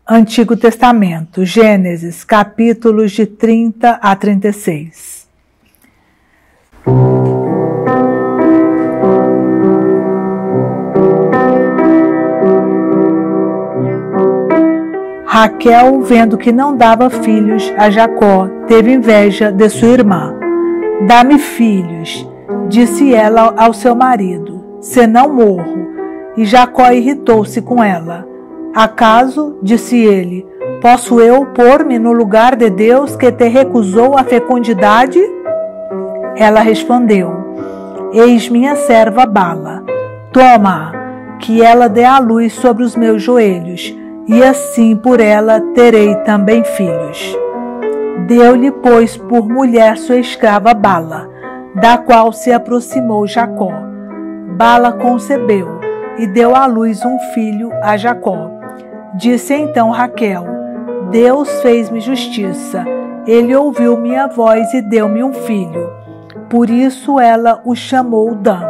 Antigo Testamento, Gênesis, capítulos de 30 a 36. Raquel, vendo que não dava filhos a Jacó, teve inveja de sua irmã. Dá-me filhos, disse ela ao seu marido, senão morro. E Jacó irritou-se com ela. Acaso, disse ele, posso eu pôr-me no lugar de Deus que te recusou a fecundidade? Ela respondeu, eis minha serva Bala, toma-a, que ela dê à luz sobre os meus joelhos, e assim por ela terei também filhos. Deu-lhe, pois, por mulher sua escrava Bala, da qual se aproximou Jacó. Bala concebeu e deu à luz um filho a Jacó. Disse então Raquel, Deus fez-me justiça, ele ouviu minha voz e deu-me um filho. Por isso ela o chamou Dan.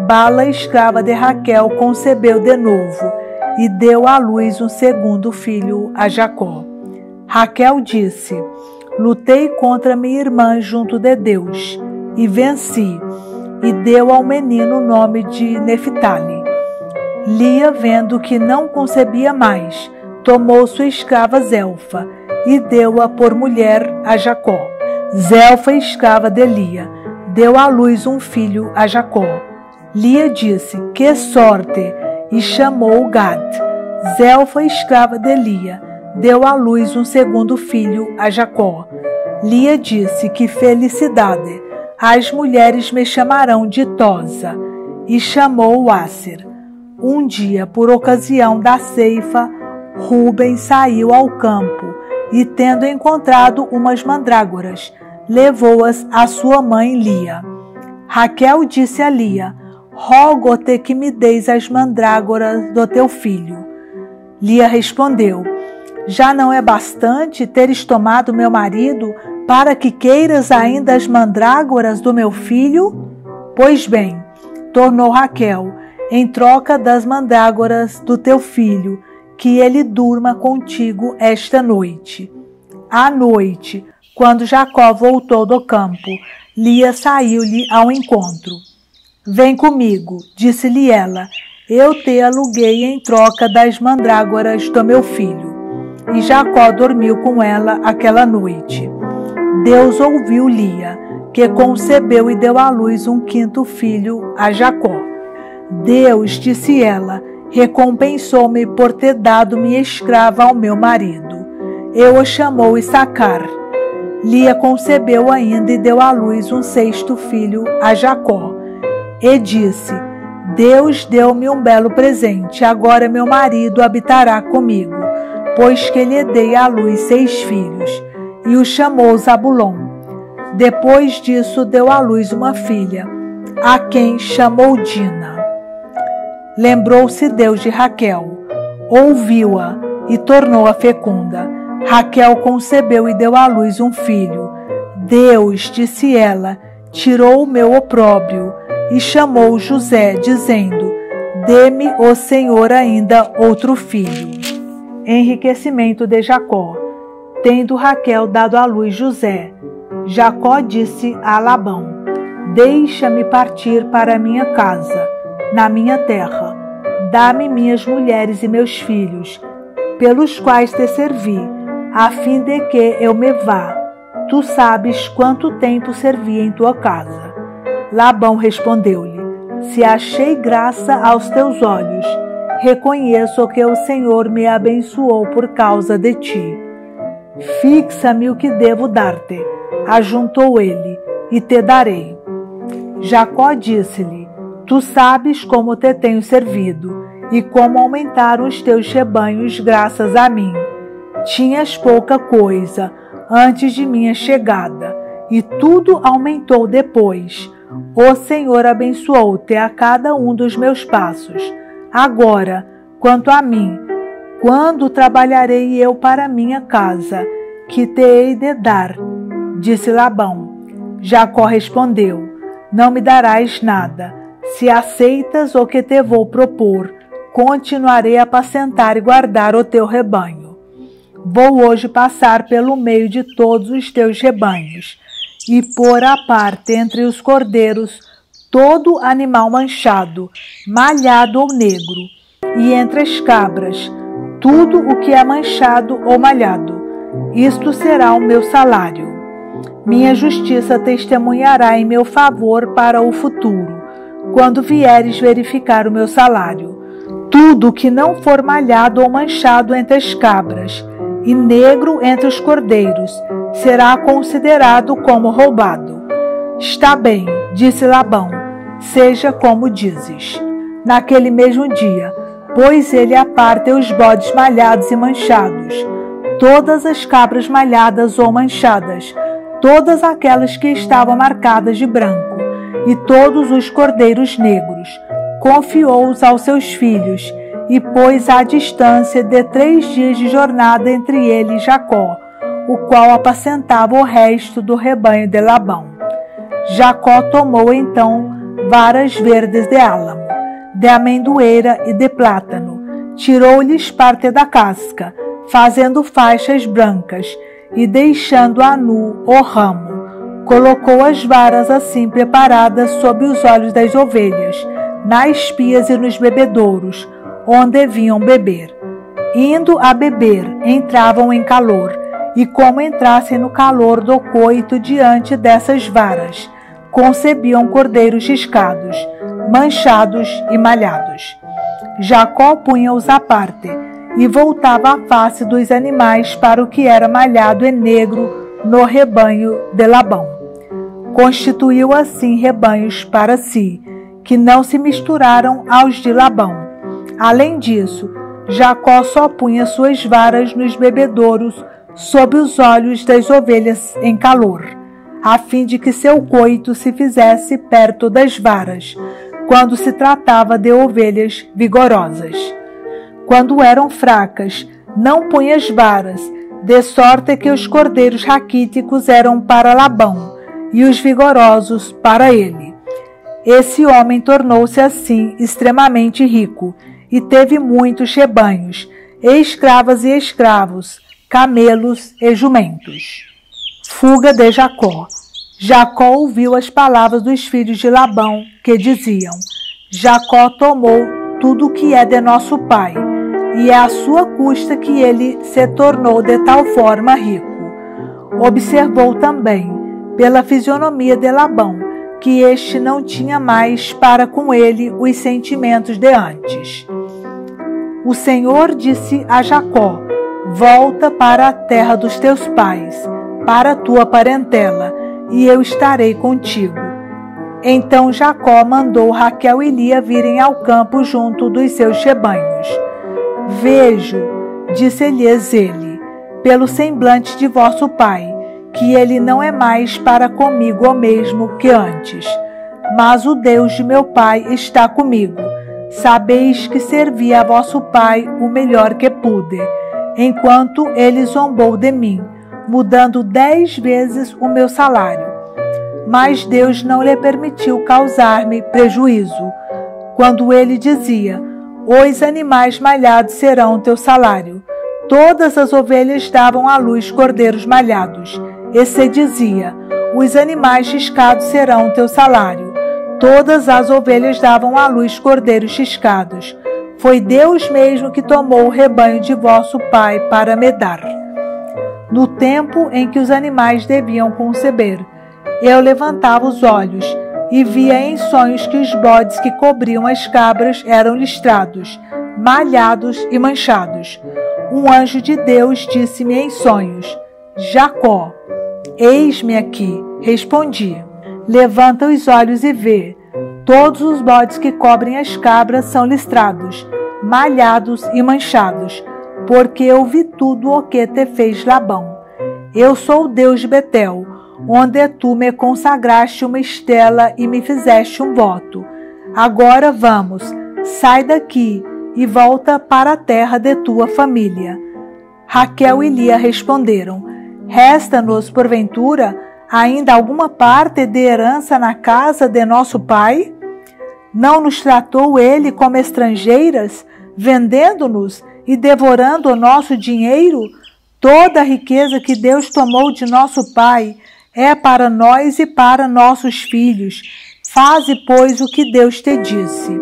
Bala, escrava de Raquel, concebeu de novo e deu à luz um segundo filho a Jacó. Raquel disse, lutei contra minha irmã junto de Deus e venci, e deu ao menino o nome de Neftali. Lia, vendo que não concebia mais, tomou sua escrava Zelfa e deu-a por mulher a Jacó. Zelfa, escrava de Lia, deu à luz um filho a Jacó. Lia disse, que sorte, e chamou-o Gad. Zelfa, escrava de Lia, deu à luz um segundo filho a Jacó. Lia disse, que felicidade, as mulheres me chamarão ditosa, e chamou-o Asser. Um dia, por ocasião da ceifa, Rúben saiu ao campo e, tendo encontrado umas mandrágoras, levou-as à sua mãe Lia. Raquel disse a Lia, rogo-te que me deis as mandrágoras do teu filho. Lia respondeu, já não é bastante teres tomado meu marido para que queiras ainda as mandrágoras do meu filho? Pois bem, tornou Raquel, em troca das mandrágoras do teu filho, que ele durma contigo esta noite. À noite, quando Jacó voltou do campo, Lia saiu-lhe ao encontro. Vem comigo, disse-lhe ela, eu te aluguei em troca das mandrágoras do meu filho. E Jacó dormiu com ela aquela noite. Deus ouviu Lia, que concebeu e deu à luz um quinto filho a Jacó. Deus, disse ela, recompensou-me por ter dado minha escrava ao meu marido. Eu o chamou Issacar. Lia concebeu ainda e deu à luz um sexto filho a Jacó. E disse, Deus deu-me um belo presente, agora meu marido habitará comigo, pois que lhe dei à luz 6 filhos. E o chamou Zabulon. Depois disso deu à luz uma filha, a quem chamou Dina. Lembrou-se Deus de Raquel, ouviu-a e tornou-a fecunda. Raquel concebeu e deu à luz um filho. Deus, disse ela, tirou o meu opróbrio, e chamou José, dizendo, dê-me o Senhor ainda outro filho. Enriquecimento de Jacó. Tendo Raquel dado à luz José, Jacó disse a Labão, deixa-me partir para minha casa, na minha terra, dá-me minhas mulheres e meus filhos, pelos quais te servi, a fim de que eu me vá. Tu sabes quanto tempo servi em tua casa. Labão respondeu-lhe, se achei graça aos teus olhos, reconheço que o Senhor me abençoou por causa de ti. Fixa-me o que devo dar-te, ajuntou ele, e te darei. Jacó disse-lhe, tu sabes como te tenho servido, e como aumentaram os teus rebanhos graças a mim. Tinhas pouca coisa antes de minha chegada, e tudo aumentou depois. O Senhor abençoou-te a cada um dos meus passos. Agora, quanto a mim, quando trabalharei eu para minha casa, que te hei de dar? Disse Labão. Jacó respondeu, não me darás nada. Se aceitas o que te vou propor, continuarei a apacentar e guardar o teu rebanho. Vou hoje passar pelo meio de todos os teus rebanhos e pôr à parte entre os cordeiros todo animal manchado, malhado ou negro, e entre as cabras tudo o que é manchado ou malhado. Isto será o meu salário. Minha justiça testemunhará em meu favor para o futuro, quando vieres verificar o meu salário. Tudo que não for malhado ou manchado entre as cabras, e negro entre os cordeiros, será considerado como roubado. Está bem, disse Labão, seja como dizes. Naquele mesmo dia, pôs ele à parte os bodes malhados e manchados, todas as cabras malhadas ou manchadas, todas aquelas que estavam marcadas de branco, e todos os cordeiros negros. Confiou-os aos seus filhos, e pôs à distância de 3 dias de jornada entre ele e Jacó, o qual apacentava o resto do rebanho de Labão. Jacó tomou então varas verdes de álamo, de amendoeira e de plátano, tirou-lhes parte da casca, fazendo faixas brancas, e deixando-a nu o ramo, colocou as varas assim preparadas sob os olhos das ovelhas, nas pias e nos bebedouros, onde vinham beber. Indo a beber, entravam em calor, e como entrassem no calor do coito diante dessas varas, concebiam cordeiros riscados, manchados e malhados. Jacó punha-os à parte, e voltava a face dos animais para o que era malhado e negro no rebanho de Labão. Constituiu assim rebanhos para si, que não se misturaram aos de Labão. Além disso, Jacó só punha suas varas nos bebedouros sob os olhos das ovelhas em calor, a fim de que seu coito se fizesse perto das varas, quando se tratava de ovelhas vigorosas. Quando eram fracas, não punha as varas, de sorte que os cordeiros raquíticos eram para Labão, e os vigorosos para ele. Esse homem tornou-se assim extremamente rico, e teve muitos rebanhos, escravas e escravos, camelos e jumentos. Fuga de Jacó. Jacó ouviu as palavras dos filhos de Labão, que diziam: Jacó tomou tudo o que é de nosso pai, e é à sua custa que ele se tornou de tal forma rico. Observou também, pela fisionomia de Labão, que este não tinha mais para com ele os sentimentos de antes. O Senhor disse a Jacó: volta para a terra dos teus pais, para a tua parentela, e eu estarei contigo. Então Jacó mandou Raquel e Lia virem ao campo junto dos seus rebanhos. Vejo, disse-lhes ele, pelo semblante de vosso pai, que ele não é mais para comigo o mesmo que antes. Mas o Deus de meu pai está comigo. Sabeis que servi a vosso pai o melhor que pude, enquanto ele zombou de mim, mudando 10 vezes o meu salário. Mas Deus não lhe permitiu causar-me prejuízo, quando ele dizia: os animais malhados serão teu salário. Todas as ovelhas davam à luz cordeiros malhados, e se dizia: os animais riscados serão teu salário. Todas as ovelhas davam à luz cordeiros riscados. Foi Deus mesmo que tomou o rebanho de vosso pai para me dar. No tempo em que os animais deviam conceber, eu levantava os olhos e via em sonhos que os bodes que cobriam as cabras eram listrados, malhados e manchados. Um anjo de Deus disse-me em sonhos: Jacó. Eis-me aqui, respondi. Levanta os olhos e vê. Todos os bodes que cobrem as cabras são listrados, malhados e manchados, porque eu vi tudo o que te fez Labão. Eu sou o Deus de Betel, onde tu me consagraste uma estela e me fizeste um voto. Agora vamos, sai daqui e volta para a terra de tua família. Raquel e Lia responderam: resta-nos, porventura, ainda alguma parte de herança na casa de nosso pai? Não nos tratou ele como estrangeiras, vendendo-nos e devorando o nosso dinheiro? Toda a riqueza que Deus tomou de nosso pai é para nós e para nossos filhos. Faze, pois, o que Deus te disse.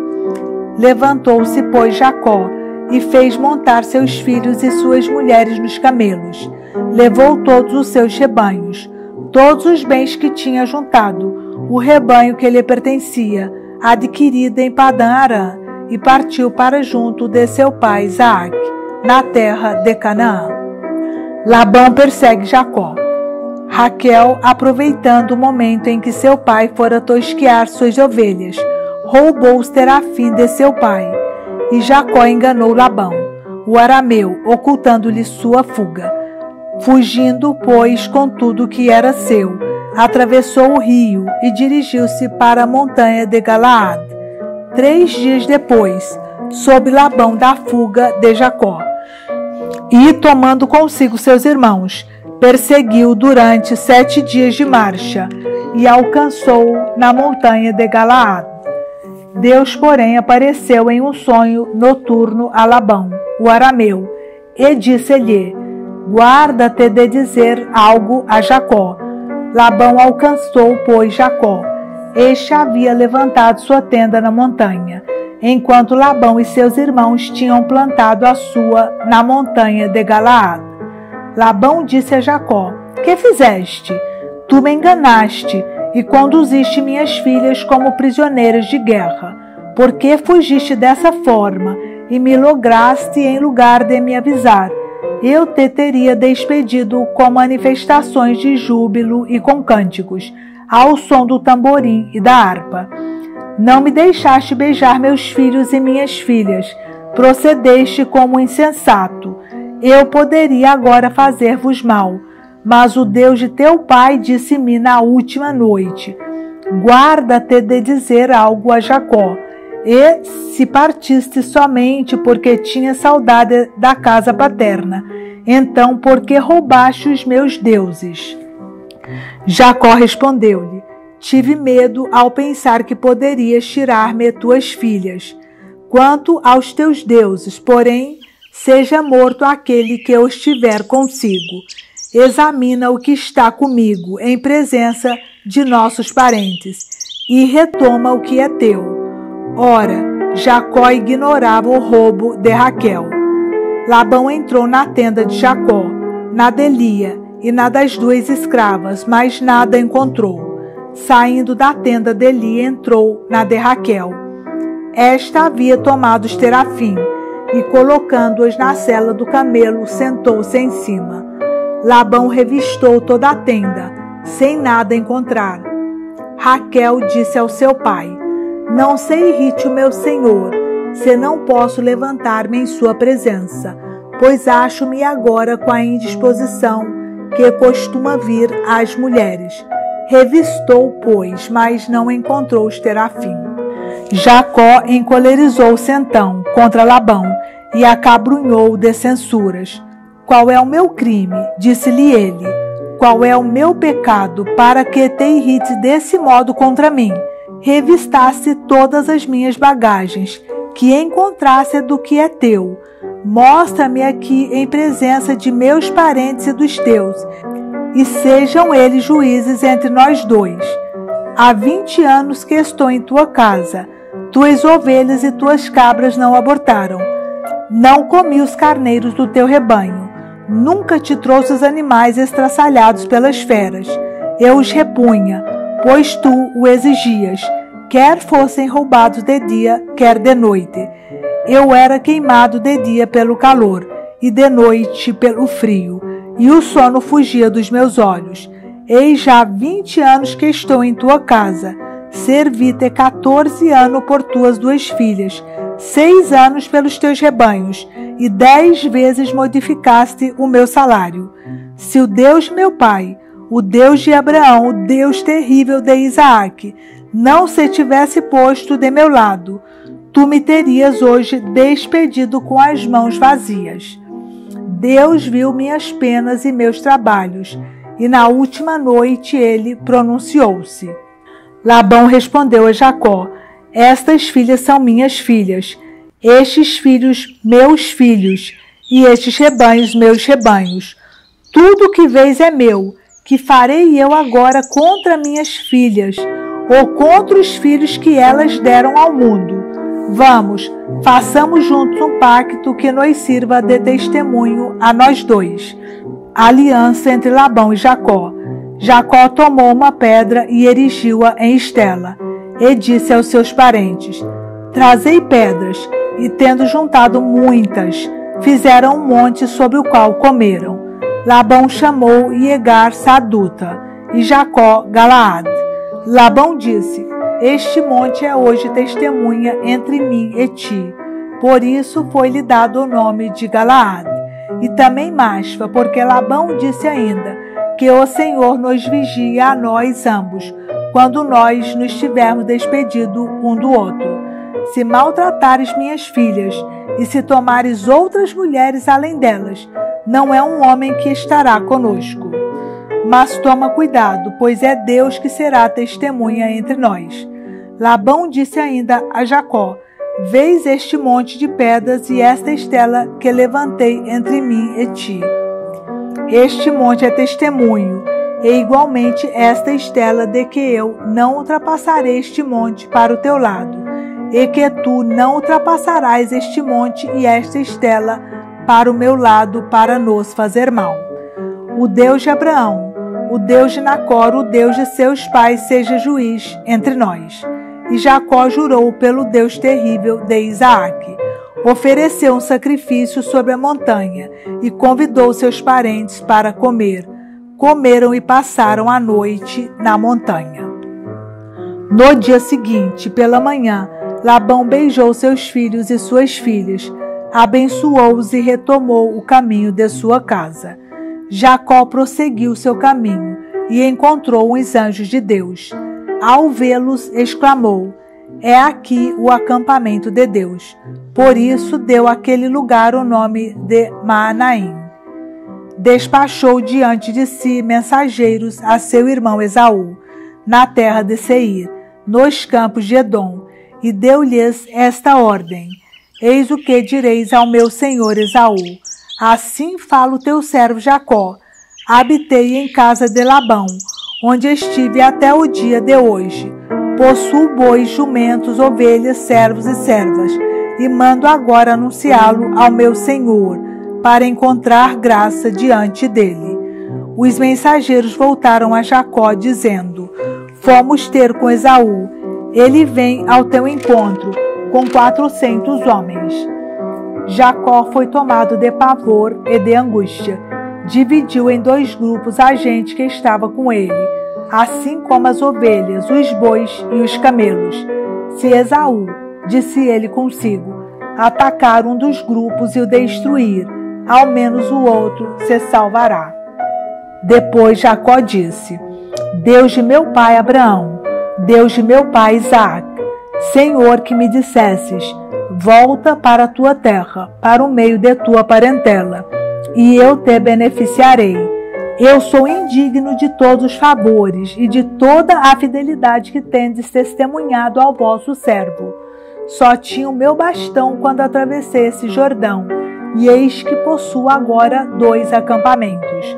Levantou-se, pois, Jacó e fez montar seus filhos e suas mulheres nos camelos. Levou todos os seus rebanhos, todos os bens que tinha juntado, o rebanho que lhe pertencia, adquirido em Padã-Arã, e partiu para junto de seu pai Isaac, na terra de Canaã. Labão persegue Jacó. Raquel, aproveitando o momento em que seu pai fora tosquear suas ovelhas, roubou os terafim de seu pai. E Jacó enganou Labão, o arameu, ocultando-lhe sua fuga. Fugindo, pois, com tudo que era seu, atravessou o rio e dirigiu-se para a montanha de Galaad. 3 dias depois, soube Labão da fuga de Jacó. E, tomando consigo seus irmãos, perseguiu durante 7 dias de marcha e alcançou na montanha de Galaad. Deus, porém, apareceu em um sonho noturno a Labão, o arameu, e disse-lhe: guarda-te de dizer algo a Jacó. Labão alcançou, pois, Jacó. Este havia levantado sua tenda na montanha, enquanto Labão e seus irmãos tinham plantado a sua na montanha de Galaad. Labão disse a Jacó: que fizeste? Tu me enganaste e conduziste minhas filhas como prisioneiras de guerra. Por que fugiste dessa forma e me lograste em lugar de me avisar? Eu te teria despedido com manifestações de júbilo e com cânticos, ao som do tamborim e da harpa. Não me deixaste beijar meus filhos e minhas filhas, procedeste como insensato. Eu poderia agora fazer-vos mal, mas o Deus de teu pai disse-me na última noite: guarda-te de dizer algo a Jacó. E se partiste somente porque tinha saudade da casa paterna, então por que roubaste os meus deuses? Jacó respondeu-lhe: tive medo ao pensar que poderias tirar-me tuas filhas. Quanto aos teus deuses, porém, seja morto aquele que os tiver consigo. Examina o que está comigo em presença de nossos parentes e retoma o que é teu. Ora, Jacó ignorava o roubo de Raquel. Labão entrou na tenda de Jacó, na de Lia e na das 2 escravas, mas nada encontrou. Saindo da tenda de Lia, entrou na de Raquel. Esta havia tomado os terafim e, colocando-os na sela do camelo, sentou-se em cima. Labão revistou toda a tenda, sem nada encontrar. Raquel disse ao seu pai: não se irrite o meu senhor, se não posso levantar-me em sua presença, pois acho-me agora com a indisposição que costuma vir às mulheres. Revistou, pois, mas não encontrou os terafim. Jacó encolerizou-se então contra Labão e acabrunhou de censuras. Qual é o meu crime? Disse-lhe ele. Qual é o meu pecado para que te irrites desse modo contra mim? Revistasse todas as minhas bagagens, que encontrasse do que é teu. Mostra-me aqui em presença de meus parentes e dos teus, e sejam eles juízes entre nós 2. Há 20 anos que estou em tua casa. Tuas ovelhas e tuas cabras não abortaram. Não comi os carneiros do teu rebanho. Nunca te trouxe os animais estraçalhados pelas feras. Eu os repunha, pois tu o exigias, quer fossem roubados de dia, quer de noite. Eu era queimado de dia pelo calor, e de noite pelo frio, e o sono fugia dos meus olhos. Eis já 20 anos que estou em tua casa. Servi-te 14 anos por tuas 2 filhas, 6 anos pelos teus rebanhos, e 10 vezes modificaste o meu salário. Se o Deus meu pai, o Deus de Abraão, o Deus terrível de Isaac, não se tivesse posto de meu lado, tu me terias hoje despedido com as mãos vazias. Deus viu minhas penas e meus trabalhos, e na última noite ele pronunciou-se. Labão respondeu a Jacó: estas filhas são minhas filhas, estes filhos meus filhos, e estes rebanhos meus rebanhos. Tudo que vês é meu. Que farei eu agora contra minhas filhas, ou contra os filhos que elas deram ao mundo? Vamos, façamos juntos um pacto que nos sirva de testemunho a nós dois. Aliança entre Labão e Jacó. Jacó tomou uma pedra e erigiu-a em estela, e disse aos seus parentes: Trazei pedras. E tendo juntado muitas, fizeram um monte sobre o qual comeram. Labão chamou Iegar Saduta e Jacó Galaad. Labão disse: Este monte é hoje testemunha entre mim e ti. Por isso foi-lhe dado o nome de Galaad. E também Masfa, porque Labão disse ainda: Que o Senhor nos vigie a nós ambos, quando nós nos tivermos despedido um do outro. Se maltratares minhas filhas, e se tomares outras mulheres além delas, não é um homem que estará conosco. Mas toma cuidado, pois é Deus que será testemunha entre nós. Labão disse ainda a Jacó: Vês este monte de pedras e esta estela que levantei entre mim e ti. Este monte é testemunho, e igualmente esta estela de que eu não ultrapassarei este monte para o teu lado, e que tu não ultrapassarás este monte e esta estela para o meu lado, para nos fazer mal. O Deus de Abraão, o Deus de Nacor, o Deus de seus pais, seja juiz entre nós. E Jacó jurou pelo Deus terrível de Isaac. Ofereceu um sacrifício sobre a montanha e convidou seus parentes para comer. Comeram e passaram a noite na montanha. No dia seguinte, pela manhã, Labão beijou seus filhos e suas filhas, abençoou-os e retomou o caminho de sua casa. Jacó prosseguiu seu caminho e encontrou os anjos de Deus. Ao vê-los, exclamou: É aqui o acampamento de Deus. Por isso deu àquele lugar o nome de Maanaim. Despachou diante de si mensageiros a seu irmão Esaú, na terra de Seir, nos campos de Edom, e deu-lhes esta ordem: Eis o que direis ao meu senhor Esaú: Assim fala o teu servo Jacó: Habitei em casa de Labão, onde estive até o dia de hoje. Possuo bois, jumentos, ovelhas, servos e servas, e mando agora anunciá-lo ao meu senhor, para encontrar graça diante dele. Os mensageiros voltaram a Jacó, dizendo: Fomos ter com Esaú. Ele vem ao teu encontro, com 400 homens. Jacó foi tomado de pavor e de angústia. Dividiu em 2 grupos a gente que estava com ele, assim como as ovelhas, os bois e os camelos. Se Esaú, disse ele consigo, atacar um dos grupos e o destruir, ao menos o outro se salvará. Depois Jacó disse: Deus de meu pai Abraão, Deus de meu pai Isaque, Senhor que me dissesses: volta para a tua terra, para o meio de tua parentela, e eu te beneficiarei. Eu sou indigno de todos os favores e de toda a fidelidade que tendes testemunhado ao vosso servo. Só tinha o meu bastão quando atravessei esse Jordão, e eis que possuo agora 2 acampamentos.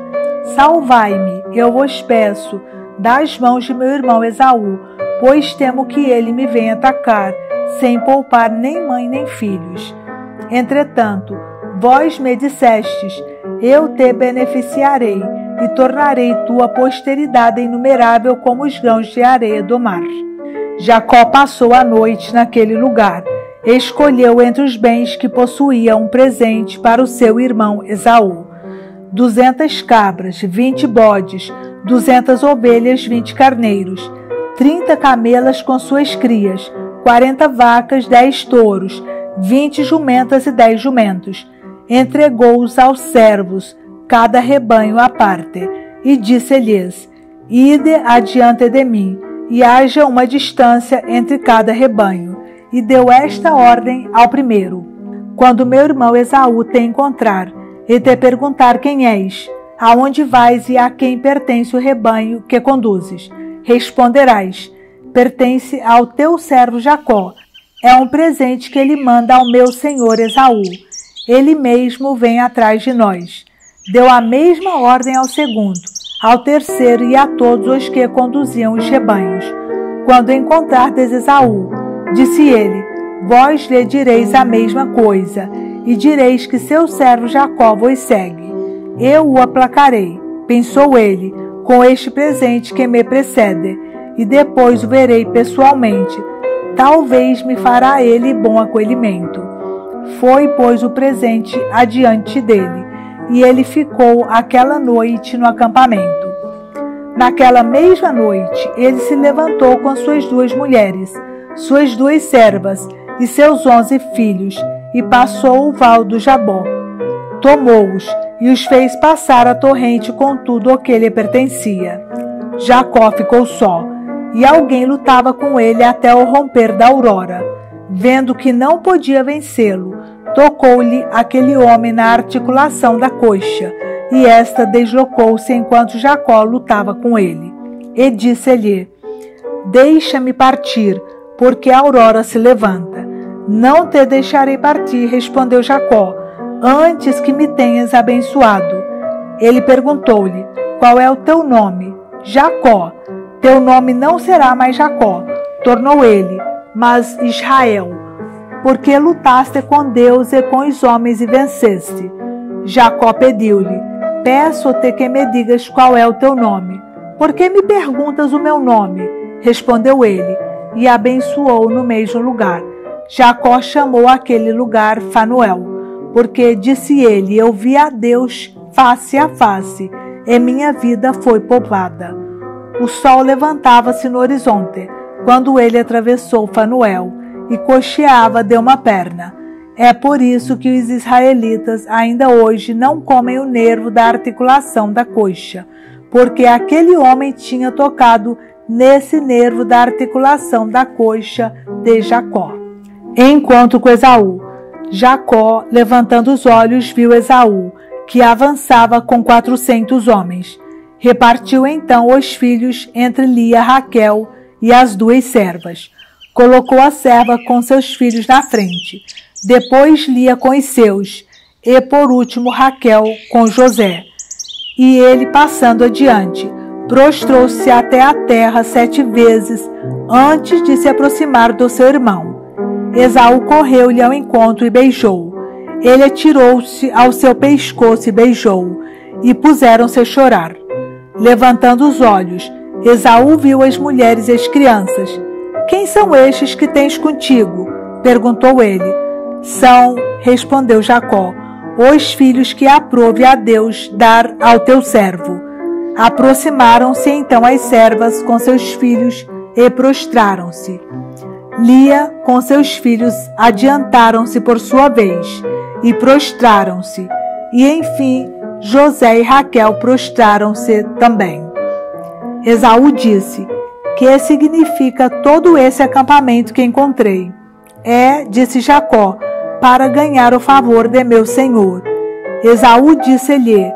Salvai-me, eu vos peço, das mãos de meu irmão Esaú, pois temo que ele me venha atacar, sem poupar nem mãe nem filhos. Entretanto, vós me dissestes: eu te beneficiarei, e tornarei tua posteridade inumerável como os grãos de areia do mar. Jacó passou a noite naquele lugar. Escolheu entre os bens que possuía um presente para o seu irmão Esaú: 200 cabras, 20 bodes, 200 ovelhas, 20 carneiros, 30 camelas com suas crias, 40 vacas, 10 touros, 20 jumentas e 10 jumentos. Entregou-os aos servos, cada rebanho à parte, e disse-lhes: Ide adiante de mim, e haja uma distância entre cada rebanho. E deu esta ordem ao primeiro: quando meu irmão Esaú te encontrar e te perguntar quem és, aonde vais e a quem pertence o rebanho que conduzes, responderás: pertence ao teu servo Jacó. É um presente que ele manda ao meu senhor Esaú. Ele mesmo vem atrás de nós. Deu a mesma ordem ao segundo, ao terceiro e a todos os que conduziam os rebanhos. Quando encontrardes Esaú, disse ele, vós lhe direis a mesma coisa, e direis que seu servo Jacó vos segue. Eu o aplacarei, pensou ele, com este presente que me precede, e depois o verei pessoalmente. Talvez me fará ele bom acolhimento. Foi, pois, o presente adiante dele, e ele ficou aquela noite no acampamento. Naquela mesma noite, ele se levantou com suas 2 mulheres, suas 2 servas e seus 11 filhos, e passou o val do Jabó. Tomou-os e os fez passar a torrente com tudo o que lhe pertencia. Jacó ficou só, e alguém lutava com ele até o romper da aurora. Vendo que não podia vencê-lo, tocou-lhe aquele homem na articulação da coxa, e esta deslocou-se enquanto Jacó lutava com ele. E disse-lhe, deixa-me partir, porque a aurora se levanta. Não te deixarei partir, respondeu Jacó, antes que me tenhas abençoado. Ele perguntou-lhe, qual é o teu nome? Jacó. Teu nome não será mais Jacó, tornou ele, mas Israel, porque lutaste com Deus e com os homens e venceste. Jacó pediu-lhe, peço-te que me digas qual é o teu nome. Por que me perguntas o meu nome? Respondeu ele, e abençoou no mesmo lugar. Jacó chamou aquele lugar Fanuel, porque disse ele, eu vi a Deus face a face, e minha vida foi povoada. O sol levantava-se no horizonte, quando ele atravessou Fanuel, e coxeava de uma perna. É por isso que os israelitas ainda hoje não comem o nervo da articulação da coxa, porque aquele homem tinha tocado nesse nervo da articulação da coxa de Jacó. Encontro com Esaú. Jacó, levantando os olhos, viu Esaú, que avançava com 400 homens. Repartiu então os filhos entre Lia, Raquel e as 2 servas. Colocou a serva com seus filhos na frente, depois Lia com os seus, e por último Raquel com José. E ele, passando adiante, prostrou-se até a terra 7 vezes antes de se aproximar do seu irmão. Esaú correu-lhe ao encontro e beijou. Ele atirou-se ao seu pescoço e beijou, e puseram-se a chorar. Levantando os olhos, Esaú viu as mulheres e as crianças. Quem são estes que tens contigo? Perguntou ele. São, respondeu Jacó, os filhos que aprove a Deus dar ao teu servo. Aproximaram-se então as servas com seus filhos e prostraram-se. Lia com seus filhos adiantaram-se por sua vez e prostraram-se. E enfim, José e Raquel prostraram-se também. Esaú disse, que significa todo esse acampamento que encontrei? Disse Jacó, para ganhar o favor de meu senhor. Esaú disse-lhe,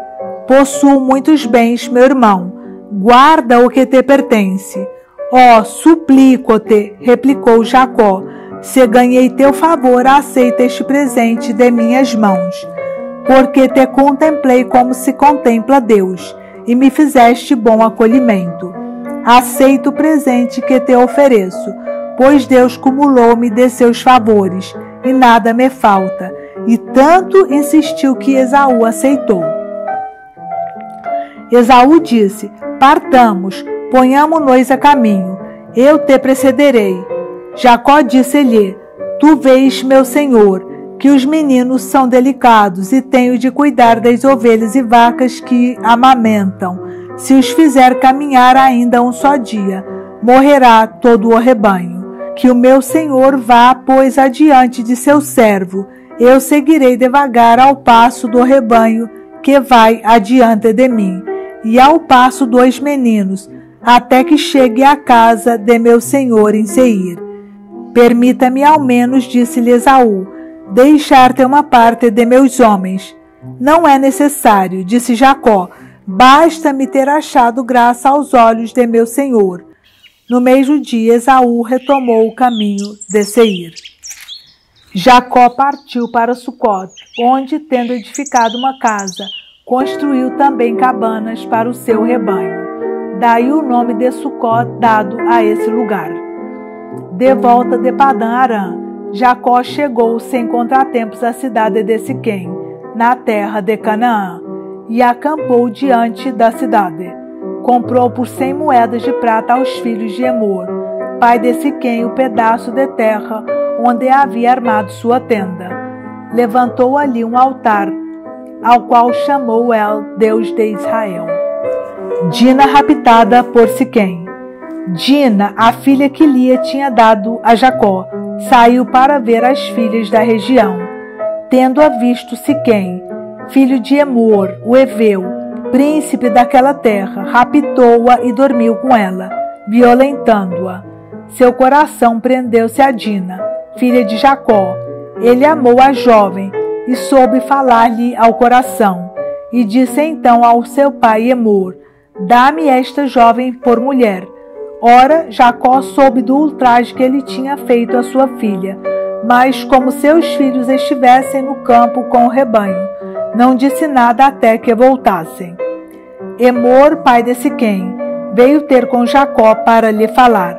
possuo muitos bens, meu irmão, guarda o que te pertence. Suplico-te, replicou Jacó, se ganhei teu favor, aceita este presente de minhas mãos, porque te contemplei como se contempla Deus, e me fizeste bom acolhimento. Aceito o presente que te ofereço, pois Deus cumulou-me de seus favores, e nada me falta. E tanto insistiu que Esaú aceitou. Esaú disse, partamos, ponhamo-nos a caminho, eu te precederei. Jacó disse-lhe, tu vês, meu senhor, que os meninos são delicados e tenho de cuidar das ovelhas e vacas que amamentam. Se os fizer caminhar ainda um só dia, morrerá todo o rebanho. Que o meu senhor vá, pois, adiante de seu servo. Eu seguirei devagar ao passo do rebanho que vai adiante de mim, e ao passo dos meninos, até que chegue à casa de meu senhor em Seir. Permita-me ao menos, disse-lhe Esaú, deixar-te uma parte de meus homens. Não é necessário, disse Jacó, basta-me ter achado graça aos olhos de meu senhor. No mesmo dia, Esaú retomou o caminho de Seir. Jacó partiu para Sucote, onde, tendo edificado uma casa, Construiu também cabanas para o seu rebanho. Daí o nome de Sucó dado a esse lugar. De volta de Padã Arã, Jacó chegou sem contratempos à cidade de Siquém, na terra de Canaã, e acampou diante da cidade. Comprou por 100 moedas de prata aos filhos de Emor, pai de Siquém, o pedaço de terra onde havia armado sua tenda. Levantou ali um altar, ao qual chamou El, Deus de Israel. Dina raptada por Siquém. Dina, a filha que Lia tinha dado a Jacó, saiu para ver as filhas da região. Tendo-a visto Siquém, filho de Emor, o Eveu, príncipe daquela terra, raptou-a e dormiu com ela, violentando-a. Seu coração prendeu-se a Dina, filha de Jacó. Ele amou a jovem e soube falar-lhe ao coração. E disse então ao seu pai Emor: dá-me esta jovem por mulher. Ora, Jacó soube do ultraje que ele tinha feito à sua filha, mas como seus filhos estivessem no campo com o rebanho, não disse nada até que voltassem. Emor, pai de Siquém, veio ter com Jacó para lhe falar.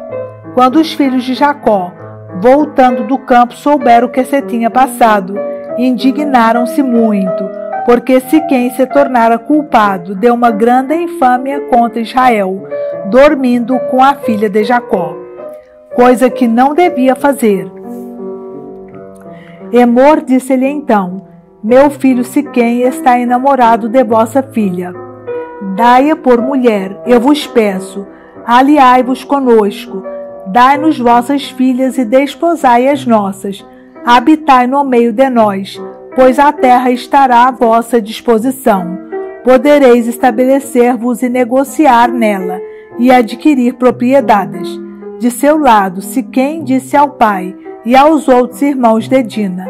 Quando os filhos de Jacó, voltando do campo, souberam o que se tinha passado, indignaram-se muito, porque Siquém se tornara culpado de uma grande infâmia contra Israel, dormindo com a filha de Jacó, coisa que não devia fazer. Emor disse-lhe então: meu filho Siquém está enamorado de vossa filha. Dai-a por mulher, eu vos peço, aliai-vos conosco, dai-nos vossas filhas e desposai as nossas, habitai no meio de nós, pois a terra estará à vossa disposição. Podereis estabelecer-vos e negociar nela, e adquirir propriedades. De seu lado, Siquém disse ao pai e aos outros irmãos de Dina: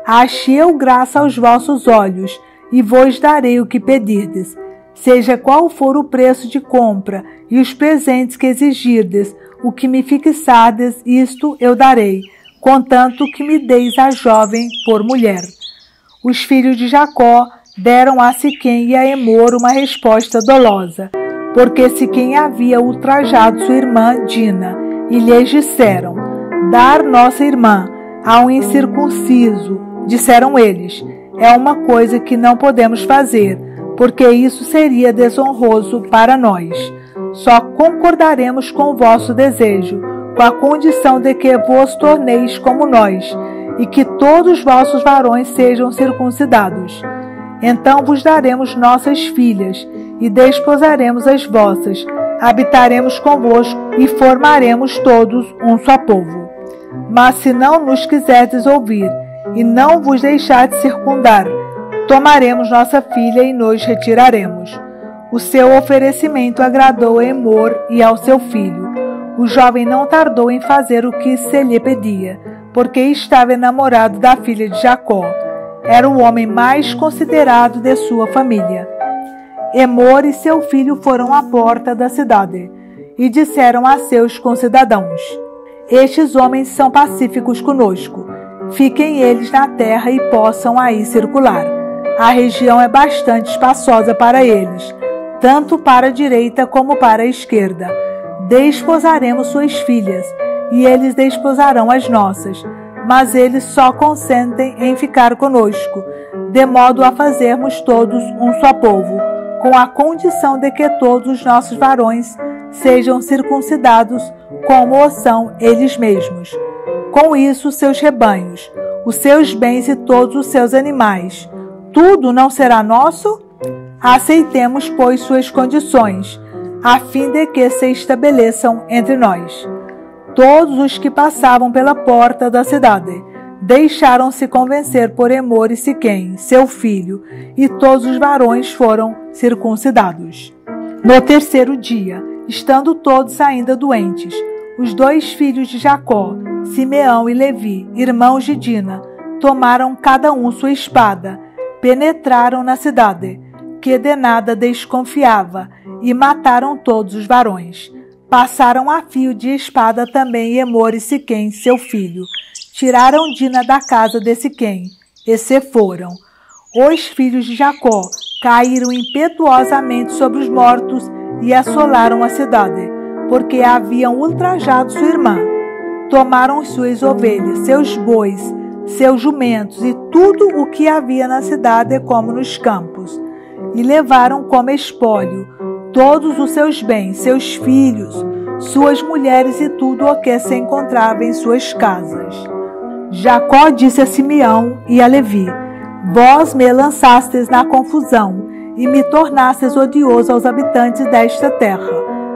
achei eu graça aos vossos olhos, e vos darei o que pedirdes. Seja qual for o preço de compra e os presentes que exigirdes, o que me fixardes, isto eu darei, contanto que me deis a jovem por mulher. Os filhos de Jacó deram a Siquém e a Emor uma resposta dolosa, porque Siquém havia ultrajado sua irmã Dina, e lhes disseram: dar nossa irmã a um incircunciso, disseram eles, é uma coisa que não podemos fazer, porque isso seria desonroso para nós. Só concordaremos com o vosso desejo, com a condição de que vos torneis como nós, e que todos os vossos varões sejam circuncidados. Então vos daremos nossas filhas, e desposaremos as vossas, habitaremos convosco, e formaremos todos um só povo. Mas se não nos quiserdes ouvir, e não vos deixardes circundar, tomaremos nossa filha e nos retiraremos. O seu oferecimento agradou a Emor e ao seu filho. O jovem não tardou em fazer o que se lhe pedia, porque estava enamorado da filha de Jacó. Era o homem mais considerado de sua família. Emor e seu filho foram à porta da cidade e disseram a seus concidadãos: estes homens são pacíficos conosco. Fiquem eles na terra e possam aí circular. A região é bastante espaçosa para eles, tanto para a direita como para a esquerda. Desposaremos suas filhas, e eles desposarão as nossas, mas eles só consentem em ficar conosco, de modo a fazermos todos um só povo, com a condição de que todos os nossos varões sejam circuncidados, como o são eles mesmos. Com isso, seus rebanhos, os seus bens e todos os seus animais, tudo não será nosso? Aceitemos, pois, suas condições, a fim de que se estabeleçam entre nós. Todos os que passavam pela porta da cidade deixaram-se convencer por Emor e Siquém, seu filho, e todos os varões foram circuncidados. No terceiro dia, estando todos ainda doentes, os 2 filhos de Jacó, Simeão e Levi, irmãos de Dina, tomaram cada um sua espada, penetraram na cidade, que de nada desconfiava, e mataram todos os varões. Passaram a fio de espada também Emor e Siquém, seu filho. Tiraram Dina da casa de Siquém, e se foram. Os filhos de Jacó, caíram impetuosamente sobre os mortos e assolaram a cidade, porque haviam ultrajado sua irmã. Tomaram suas ovelhas, seus bois, seus jumentos e tudo o que havia na cidade como nos campos, e levaram como espólio todos os seus bens, seus filhos, suas mulheres e tudo o que se encontrava em suas casas. Jacó disse a Simeão e a Levi: Vós me lançastes na confusão e me tornastes odioso aos habitantes desta terra,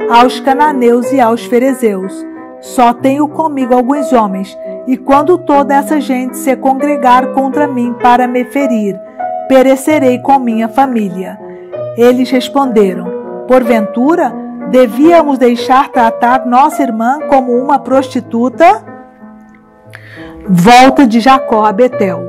aos cananeus e aos ferezeus. Só tenho comigo alguns homens, e quando toda essa gente se congregar contra mim para me ferir, perecerei com minha família. Eles responderam: Porventura, devíamos deixar tratar nossa irmã como uma prostituta? Volta de Jacó a Betel.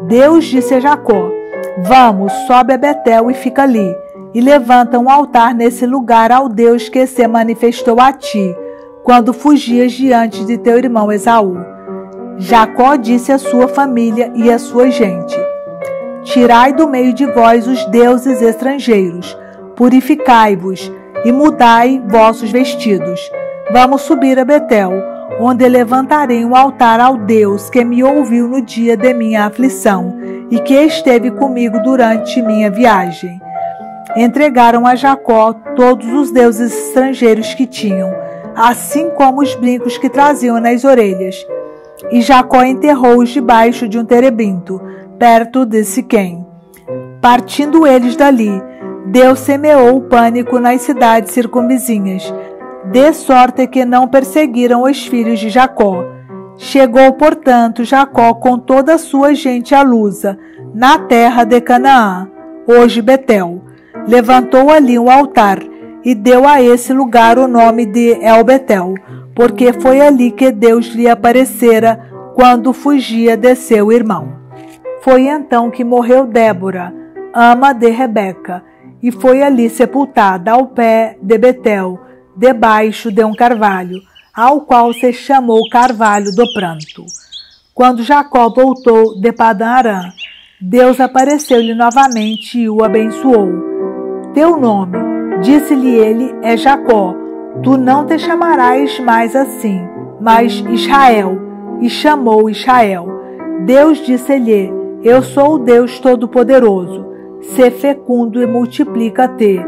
Deus disse a Jacó: Vamos, sobe a Betel e fica ali, e levanta um altar nesse lugar ao Deus que se manifestou a ti, quando fugias diante de teu irmão Esaú. Jacó disse à sua família e à sua gente: Tirai do meio de vós os deuses estrangeiros, purificai-vos e mudai vossos vestidos. Vamos subir a Betel, onde levantarei um altar ao Deus que me ouviu no dia de minha aflição e que esteve comigo durante minha viagem. Entregaram a Jacó todos os deuses estrangeiros que tinham, assim como os brincos que traziam nas orelhas. E Jacó enterrou-os debaixo de um terebinto, perto de Siquém. Partindo eles dali, Deus semeou o pânico nas cidades circunvizinhas, de sorte que não perseguiram os filhos de Jacó. Chegou, portanto, Jacó com toda a sua gente a Luza, na terra de Canaã, hoje Betel. Levantou ali um altar e deu a esse lugar o nome de El-Betel, porque foi ali que Deus lhe aparecera quando fugia de seu irmão. Foi então que morreu Débora, ama de Rebeca, e foi ali sepultada ao pé de Betel, debaixo de um carvalho, ao qual se chamou Carvalho do Pranto. Quando Jacó voltou de Padã-Arã, Deus apareceu-lhe novamente e o abençoou. Teu nome, disse-lhe ele, é Jacó. Tu não te chamarás mais assim, mas Israel. E chamou Israel. Deus disse-lhe: Eu sou o Deus Todo-Poderoso. Sê fecundo e multiplica-te.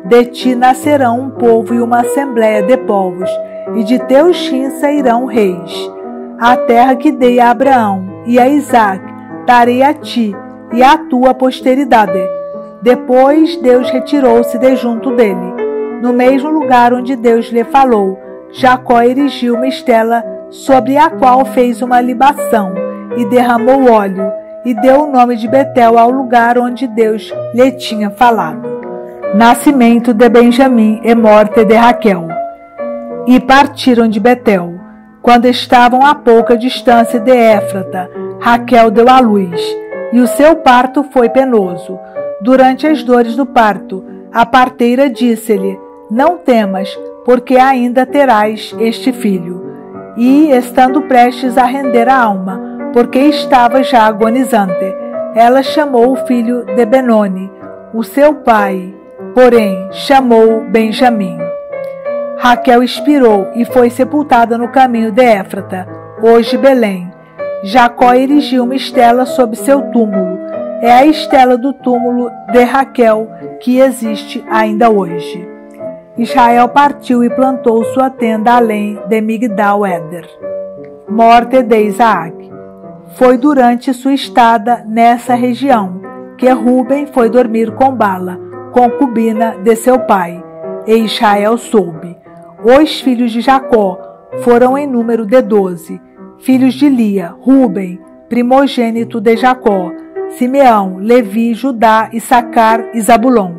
De ti nascerão um povo e uma assembléia de povos, e de teus rins sairão reis. A terra que dei a Abraão e a Isaque darei a ti e à tua posteridade. Depois Deus retirou-se de junto dele. No mesmo lugar onde Deus lhe falou, Jacó erigiu uma estela sobre a qual fez uma libação e derramou óleo, e deu o nome de Betel ao lugar onde Deus lhe tinha falado. Nascimento de Benjamim e morte de Raquel. E partiram de Betel. Quando estavam a pouca distância de Éfrata, Raquel deu à luz, e o seu parto foi penoso. Durante as dores do parto, a parteira disse-lhe: Não temas, porque ainda terás este filho. E, estando prestes a render a alma, porque estava já agonizante, ela chamou o filho de Benoni. O seu pai, porém, chamou Benjamim. Raquel expirou e foi sepultada no caminho de Éfrata, hoje Belém. Jacó erigiu uma estela sob seu túmulo. É a estela do túmulo de Raquel que existe ainda hoje. Israel partiu e plantou sua tenda além de Migdal-Eder. Morte de Isaac. Foi durante sua estada nessa região que Ruben foi dormir com Bala, concubina de seu pai, e Israel soube. Os filhos de Jacó foram em número de 12, filhos de Lia, Ruben, primogênito de Jacó, Simeão, Levi, Judá, Issacar e Zabulon.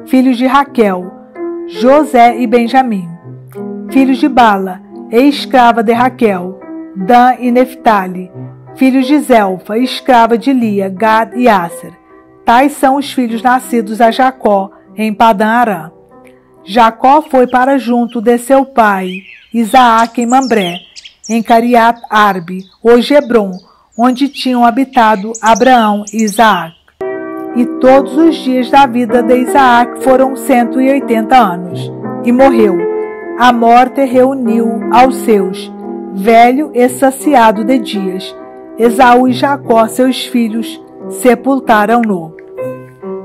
Filhos de Raquel, José e Benjamim. Filhos de Bala, escrava de Raquel, Dan e Neftali. Filhos de Zelfa, escrava de Lia, Gad e Aser. Tais são os filhos nascidos a Jacó em Padã-Arã. Jacó foi para junto de seu pai, Isaac em Mambré, em Cariat-Arbe, hoje Hebrom, onde tinham habitado Abraão e Isaac. E todos os dias da vida de Isaac foram 180 anos. E morreu. A morte reuniu aos seus, velho e saciado de dias. Esaú e Jacó, seus filhos, sepultaram-no.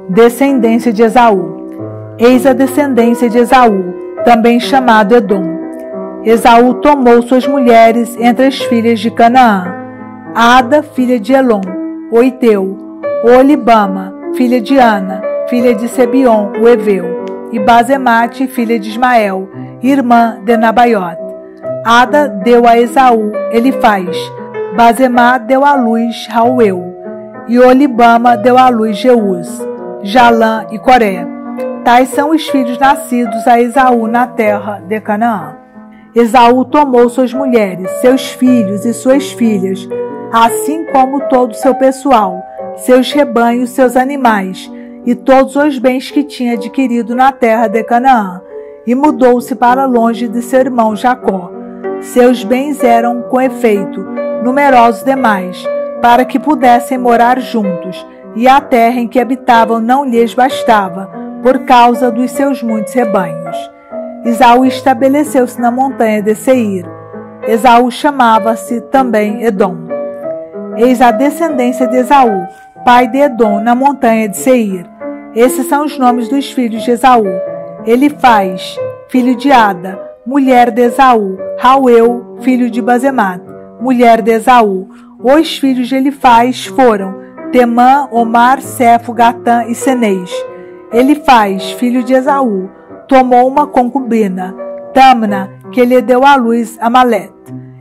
Descendência de Esaú. Eis a descendência de Esaú, também chamado Edom. Esaú tomou suas mulheres entre as filhas de Canaã: Ada, filha de Elon, o Eteu; Olibama, filha de Ana, filha de Sebion, o Eveu; e Basemate, filha de Ismael, irmã de Nabaiote. Ada deu a Esaú Elifaz; Basemate deu à luz Rauel; e Olibama deu à luz Jeús, Jalã e Coré. Tais são os filhos nascidos a Esaú na terra de Canaã. Esaú tomou suas mulheres, seus filhos e suas filhas, assim como todo o seu pessoal, seus rebanhos, seus animais, e todos os bens que tinha adquirido na terra de Canaã, e mudou-se para longe de seu irmão Jacó. Seus bens eram, com efeito, numerosos demais, para que pudessem morar juntos, e a terra em que habitavam não lhes bastava, por causa dos seus muitos rebanhos. Esaú estabeleceu-se na montanha de Seir. Esaú chamava-se também Edom. Eis a descendência de Esaú, pai de Edom, na montanha de Seir. Esses são os nomes dos filhos de Esaú: Elifaz, filho de Ada, mulher de Esaú; Rauel, filho de Basemate, mulher de Esaú. Os filhos de Elifaz foram Temã, Omar, Cefo, Gatã e Senês. Elifaz, filho de Esaú, tomou uma concubina, Tamna, que lhe deu à luz Amalete.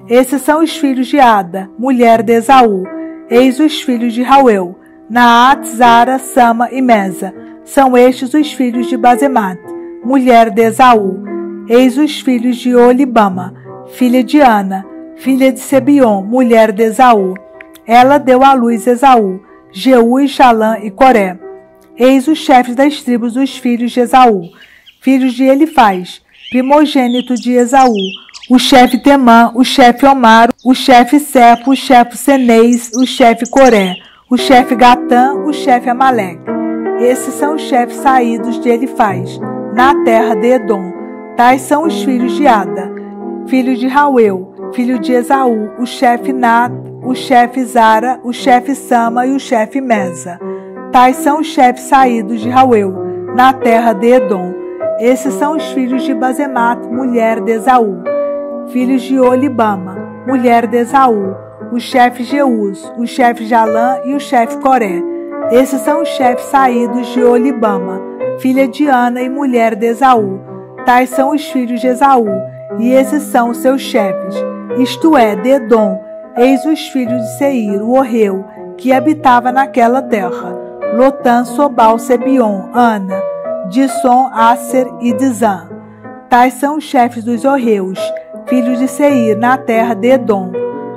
Esses são os filhos de Ada, mulher de Esaú. Eis os filhos de Rauel: Naat, Zara, Sama e Mesa. São estes os filhos de Basemate, mulher de Esaú. Eis os filhos de Olibama, filha de Ana, filha de Sebion, mulher de Esaú. Ela deu à luz Esaú, Jeús, Jalã e Coré. Eis os chefes das tribos dos filhos de Esaú, filhos de Elifaz, primogênito de Esaú: o chefe Temã, o chefe Omar, o chefe Cefo, o chefe Senês, o chefe Coré, o chefe Gatã, o chefe Amaleque. Esses são os chefes saídos de Elifaz, na terra de Edom. Tais são os filhos de Ada, filho de Rauel, filho de Esaú: o chefe Nat, o chefe Zara, o chefe Sama e o chefe Mesa. Tais são os chefes saídos de Rauel, na terra de Edom. Esses são os filhos de Basemate, mulher de Esaú, filhos de Olibama, mulher de Esaú: o chefe Jeús, o chefe Jalã e o chefe Coré. Esses são os chefes saídos de Olibama, filha de Ana e mulher de Esaú. Tais são os filhos de Esaú, e esses são os seus chefes, isto é, de Edom. Eis os filhos de Seir, o Orreu, que habitava naquela terra: Lotã, Sobal, Sebion, Ana, Disson, Aser e Dizã. Tais são os chefes dos Orreus, filhos de Seir, na terra de Edom.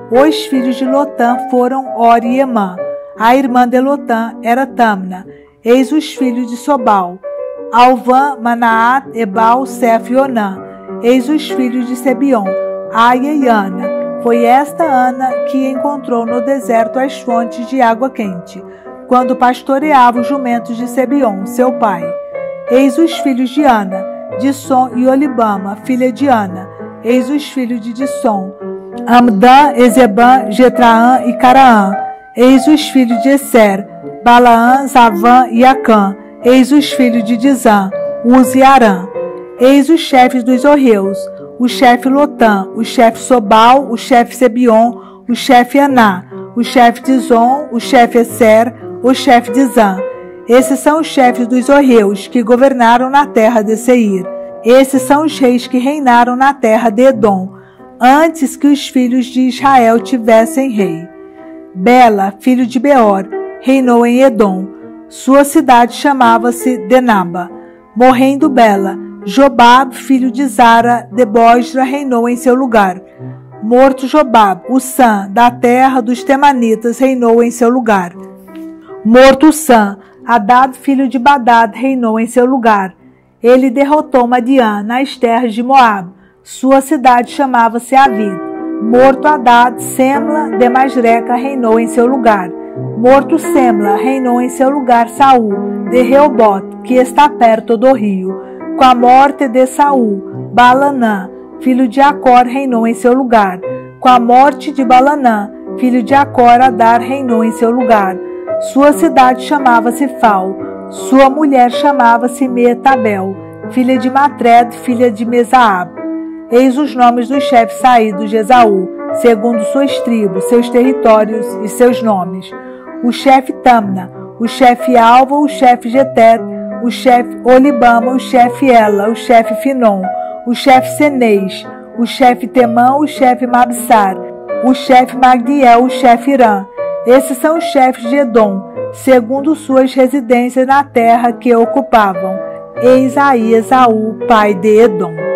Os filhos de Lotã foram Ori e Emã. A irmã de Lotã era Tamna. Eis os filhos de Sobal: Alvã, Manaat, Ebal, Cefo e Onã. Eis os filhos de Sebion: Aia e Ana. Foi esta Ana que encontrou no deserto as fontes de água quente, quando pastoreava os jumentos de Sebion, seu pai. Eis os filhos de Ana: Disson e Olibama, filha de Ana. Eis os filhos de Disson: Amdã, Ezebã, Jetraã e Caraã. Eis os filhos de Eser: Balaã, Zavã e Acã. Eis os filhos de Dizã: Uz e Arã. Eis os chefes dos Orreus: o chefe Lotã, o chefe Sobal, o chefe Sebion, o chefe Aná, o chefe Dizon, o chefe Eser, o chefe Dizã. Esses são os chefes dos Orreus que governaram na terra de Seir. Esses são os reis que reinaram na terra de Edom, antes que os filhos de Israel tivessem rei. Bela, filho de Beor, reinou em Edom. Sua cidade chamava-se Denaba. Morrendo Bela, Jobab, filho de Zara, de Bosra, reinou em seu lugar. Morto Jobab, Ussã, da terra dos Temanitas, reinou em seu lugar. Morto Ussã, Hadad, filho de Badad, reinou em seu lugar. Ele derrotou Madian, nas terras de Moab. Sua cidade chamava-se Avid. Morto Hadad, Semla, de Masreca, reinou em seu lugar. Morto Semla, reinou em seu lugar Saul, de Reobote, que está perto do rio. Com a morte de Saul, Balanã, filho de Acor, reinou em seu lugar. Com a morte de Balanã, filho de Acor, Adar reinou em seu lugar. Sua cidade chamava-se Fal. Sua mulher chamava-se Meetabel, filha de Matred, filha de Mesaab. Eis os nomes dos chefes saídos de Esaú, segundo suas tribos, seus territórios e seus nomes. O chefe Tamna, o chefe Alva, o chefe Getet, o chefe Olibama, o chefe Ela, o chefe Finom, o chefe Senês, o chefe Temã, o chefe Mabsar, o chefe Magdiel, o chefe Irã. Esses são os chefes de Edom, segundo suas residências na terra que ocupavam. Eis aí Esaú, pai de Edom.